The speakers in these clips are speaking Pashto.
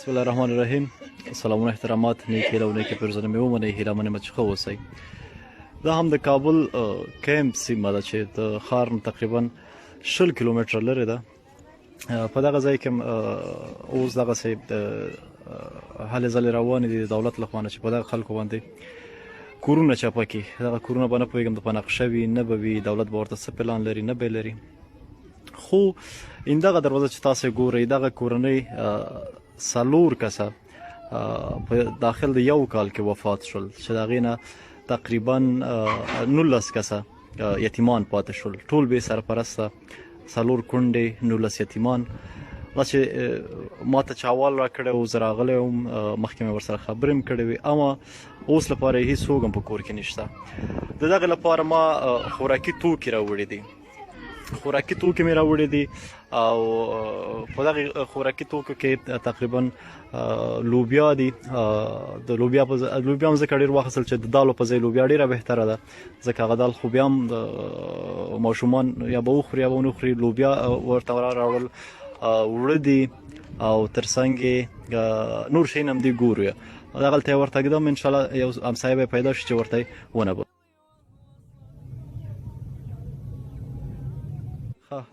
بسم الله الرحمن الرحیم. سلام و احترامات، نیک هیله و نیک پیرزنه مې ومنئ. هیله منم چې ښه اوسئ. دا هم د کابل کیمپ سیمه ده چې د ښار نه تقریبا 20 کیلومتره لرې ده. په دغه ځای کې اوس دغسې هلې ځلې روانې دي د دولت له خوا نه چې په دغه خلکو باندې کورونه چپه کړي. دغه کورونه به نه پوهېږم د په نقشه وي نه به وي، دولت به ورته څه پلان لري نه به لري. خو این دغه دروازه چې تاسې ګورئ، دغه کورنۍ 4 کسه په داخل د 1 کال کې وفات شول، چې د هغې نه تقریبا 19 کسه یتیمان پاتې شول. ټول بې سرپرسته 4 کونډې، 19 یتیمان. دا چې ما ته چې اول را کړی و، زه راغلی وم، مخکې مې ورسره خبرې هم کړې وې، اما اوس لپاره یې هېڅوک هم په کور کې نشته. د دغې لپاره ما خوراکي توکي راوړي دي. خوراکي توکي مې راوړي دي او په دغه خوراکي توکو کې تقریبا لوبیا دي. د لوبیا هم ځکه ډېر واخیستل چې د دالو په ځای لوبیا ډېره بهتره ده، ځکه هغه دال خو بیا هم ماشومان یا به وخوري یا به ونه خوري. لوبیا ورته راوړل، اوړه دي او تر څنګ نور شیان هم دي ګورو. دغلته یې ورته ږدم، انشاءالله یو همسایه به پیدا شي چې ورته یې ونه.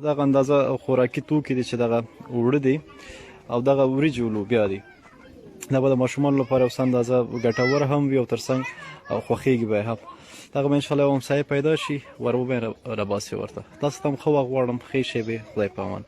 دغه اندازه خوراکي توکي دي چې دغه اوړه دي او دغه وریجې او لوبیا دي. دا به د ماشومانو لپاره یو څه اندازه ګټور هم وي او تر څنګ خوښېږي به یې هم. دغه به انشاءالله یو همسایه پیدا شي، ور وبه یې راباسي ورته. تاسو ته هم ښه وخت غواړم. ښې شېبې. خدای په امان.